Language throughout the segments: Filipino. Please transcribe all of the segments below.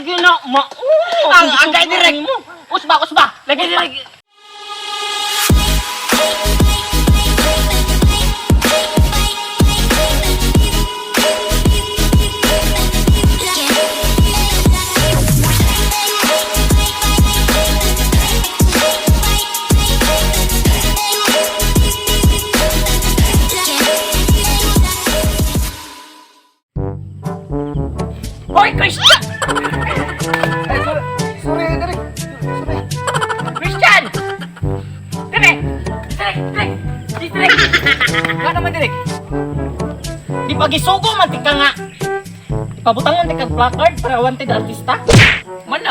lagi na ma. Ang kay direk mo. Usba. Lagi direk. Hoy, Christian! Sorry, Derek. Sorry. Christian! Direk! Direk! Nga naman, Direk. Di pagisugo, mantika nga. Ipabutangan tika placard para wanted artista. Man,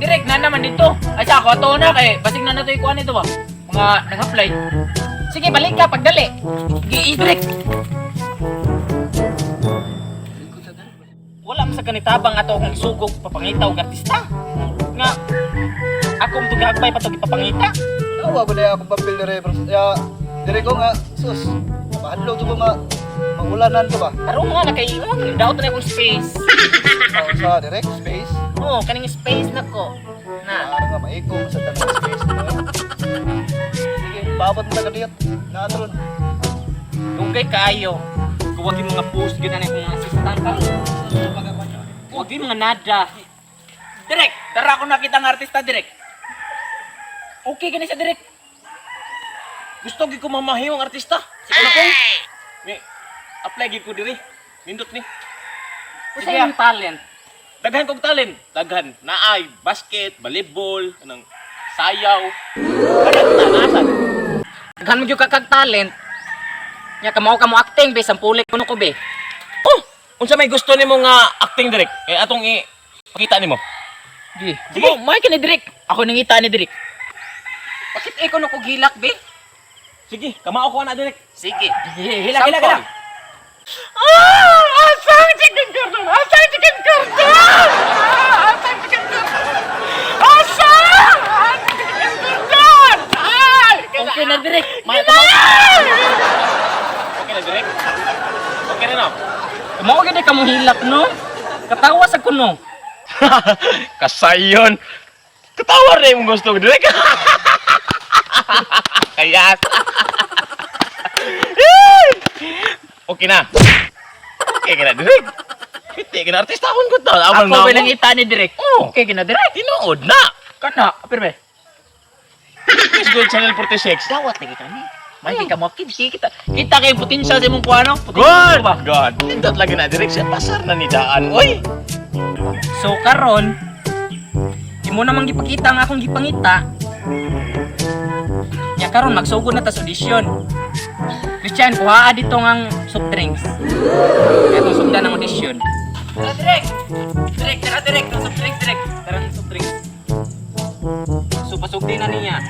Direk na naman dito. Ay sa ako, ato na kay basig na nato ikuan ito ba? Mga nag-apply. Sige, balik ka, pagdali. Sige, Direk. Wala man sa kanitabang ato akong isugog papangita og artista. Nga, ako mo tugagbay pa ito ipapangita. Nawa ba na akong papel ni Rebros? Ya, Derek ko nga, sus. Mahadlo ito ba maulanan ka ba? Tarong nga, nakaiyon. Daot na akong space. Sa Derek, space. Oo, kaning space na ko. Na. Para nga maikom sa tanong space. Sige, babot mo na kaniyat. Naatron. Dugay kaayo. Huwag yung mga post, gano'n na yung mga assistant ka. Huwag yung mga nada. Direk, tara ako nakita ng artista, Direk. Okay ka na siya, Direk. Gusto ko mamahiw ang artista. Sige na kong. May, apply gid ko diri. Nindot ni. Sige ang talent. Daghan kong talent. Daghan. Naay, basket, volleyball, anong sayaw. Daghan ta, nasan? Daghan mo yung kakag talent. Nya kamo acting be sampulik kuno ko be. Oh, unsa may gusto nimo nga acting direk? Eh atong pakita nimo. Di. Sige, may kini direk. Ako nangita ni direk. Bakit ikaw ko gilak be? Sige, kamao ko na direk. Sige. Hilak. Asang chicken cordon. Asang chicken cordon. Asang chicken cordon. Asang chicken cordon. Ay, okay na direk. May okay na direk? Okay na no? Mao gid ka mo hilak no? Katawa sa kuno. Kasayon. Katawa rin mo gusto direk. Kayas. Okay na. Okay ka na direk. Hindi ka na artista akong ko to. Ako ba nangita ni direk? Okay ka na direk. Tinuod na. Kana, perbe. Please go channel 46. Dawat na kita ni. May ka mo kita kay potential sa imong kuano. God. Tindot lagi na direksyon pasar na ni daan. Oy. So karon imo namang gipakita ang akong gipangita. Nya karon magsugod na ta sa audition. Christian, kuha dito ngang soft drinks. Ito sugdan ng audition. Tara direk. Direk, soft drinks direk. Tara soft drinks. So pasugdi na niya.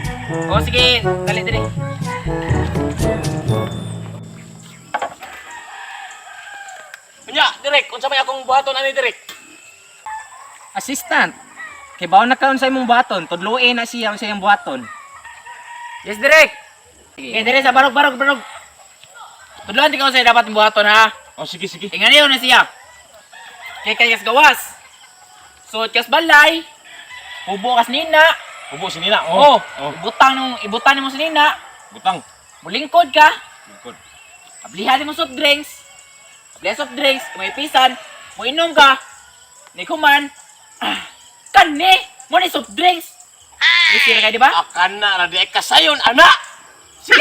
O sige, dali direk. Nya, direk, unsa may akong buhaton ani direk? Assistant. Kay bawo na kaon sa imong buhaton, tudluin na siya sa iyang buhaton. Yes, direk. Okay, direk sa barog. Tudluan di ka sa dapat buhaton ha. Oh, sige. Inganayon na siya. Kay kayas gawas. So, kas balay. Hubo kas nina. Hubo si Nina. Oh. Ibutang mo sa nina. Butang. Mulingkod ka. Lingkod. Ablihan mo soft drinks. May pisan. Mo inom ka. Ni kuman. Kani, mo ni soft drinks. Sige ka di ba? Akan na ra di kasayon ana. Sige,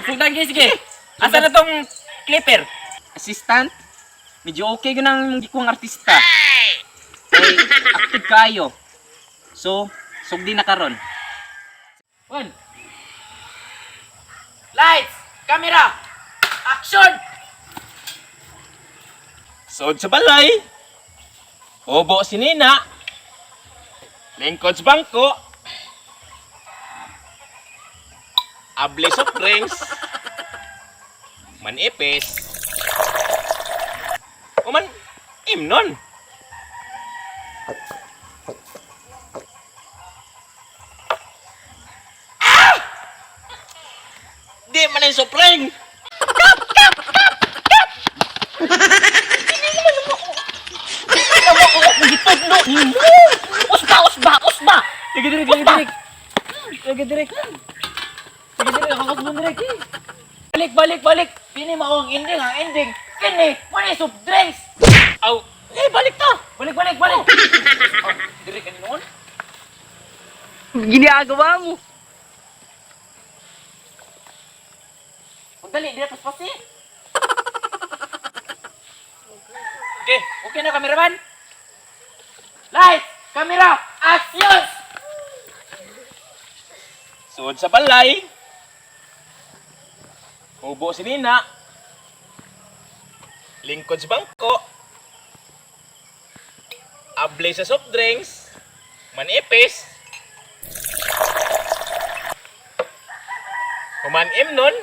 sugdan sige. Asa na tong clipper? Assistant? Medyo okay ko nang gikuang artista. Ay, active kayo. So, sugdi na karon. One. Lights, camera, action! Sod sa balay. Hubo si Nina. Lingkod sa bangko. Abli soft drinks. Manipis. Kuman imnon. Di man yung sopreng. Kap! Hindi naman ako. Hindi naman ako. Nagitudlo Usba! Lagi direk. Ako direk. Balik. Pini mo ang ending. Kini, wala yung soft drinks. Aw, balik to. Balik. Direk ka noon. Ginagawa mo. Pagdali, di na paspasi. Okay na, kameraman? Lights! Camera! Action! Sud sa balay. Ubo si Nina. Lingkod sa bangko. Ablay sa soft drinks. Manipis. Kumanim nun.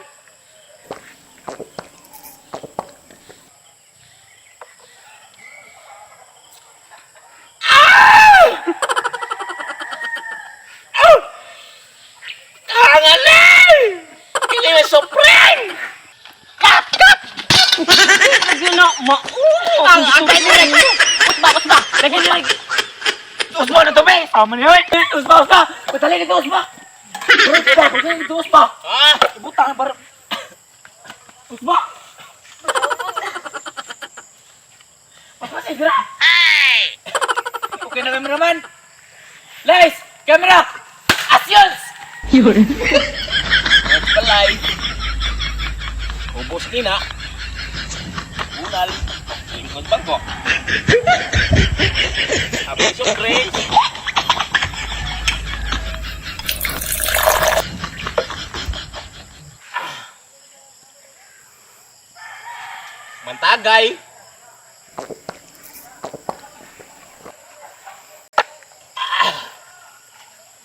Usba! Lagi direk! Usba na to, be! Tama niyo, eh! Usba! Patali nito, Usba! Usba! Ibutang ang bar... Usba! Paspas, gra! Okay na, cameraman! Lights! Camera! Actions! Balay. Ubo si Nina. Unal. Lingkod bangko. Ablay soft drinks. Mantagay.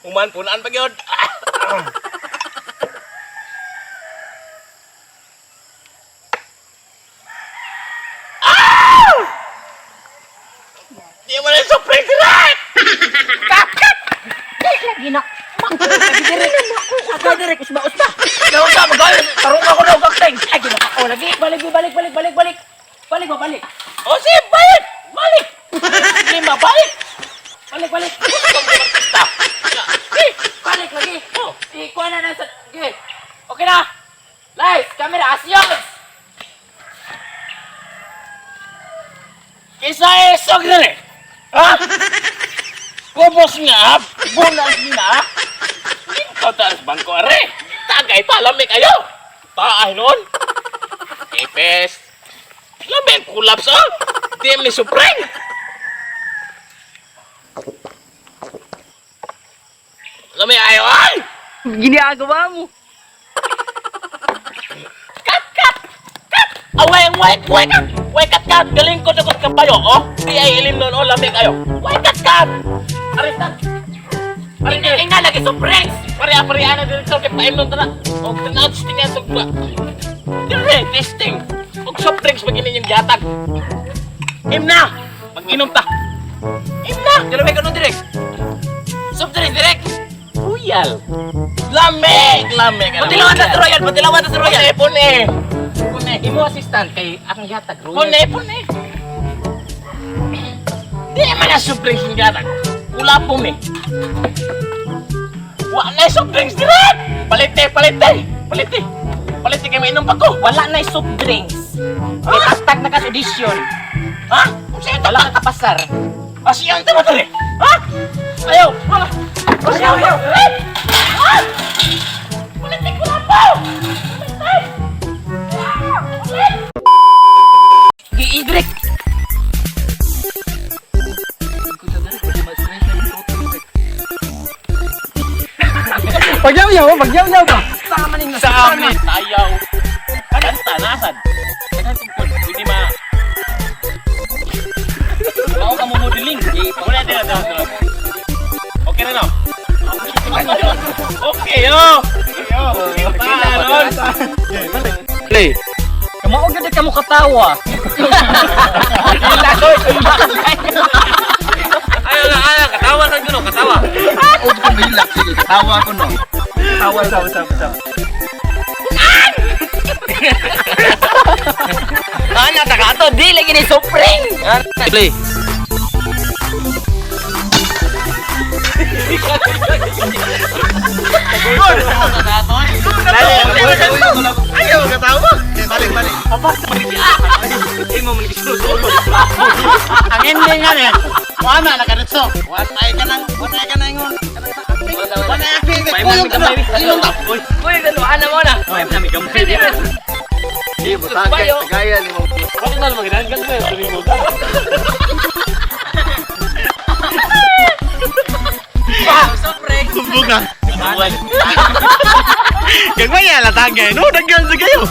Uman punaan pa gyud. Di mo na soft drinks direct. Lagi na! Lagi direk! Ako direk! Usba! Daon ka! Magayon! Tarong ako daw kakteng! Ay, ginapak ko lagi! Balik! Balik! O si balik. Lima! Balik! Balik lagi! Ikuha na sa... Okay na! Lights! Camera! Actions! Kisa esog dire. Ha? Kubos nga, bunas na. Ikaw taas bangko are. Tagay pa, lamig kayo. Taay nun. Ipes. Lamig kulaps oh. Di ni Supreme. Lamig ayo ay. Ginagawa mo. Kat. Away kat. Galing ko dagot kabayo oh. Di ay ilim nun oh, lamig ayo. Way kat. Aristan. Ina lagi surprise! Pare-pareana direktor kay paim nun tana. O tanaw testingan sa gwa. Dire testing. Og soft drinks maginin yung gatag. Imna. Mag-inom ta. Imna. Dalaway ka nun direct! Soft drink direct! Uyal. Lamig. Patilawan na sa Royal! Pune. Imo assistant kay akong yatag Royal. Pune. Di man na soft drinks yung gatag. Wala po me. Wala na soft drinks direct. Palite kay mainom pa ko. Wala na yung soft drinks. May tagtag na kas-audition. Ha? Kung sa'yo Wala ka kapasar. Asiyang tama tali. Ha? Ayaw. Ayaw. Ha? Politik ko lang po. Giidrek! Pagyaw ba? Sama ning Sa amin. Ayaw. Kanta, nasad. Dagan tungkol. Pwede ma... Mao ka mo modeling. Wala din na. Okay na no? Okay, yo. Paano? Play. Kamao gid ka mo katawa. Ayaw, katawa sa guno, katawa. O ko relax sige. Tawa ko no. Tawa sa. Ana ta ka to di lagi ni Supreme. Play. Ayaw katawa. Balik. Hindi mo manigisulod. Ang ending nga rin. Wala na kanitso. Watay ka nang ingon. Wala na acting. Kulong ka na. Ilong ka. Uy, galuhan na mo na. Ay, nami gamay dito. Di mo tagay ni mo. Bakit na magandang mo yung sulimog? Sumbong na. Gagmay ala tagay. No, dagyan sa kayo.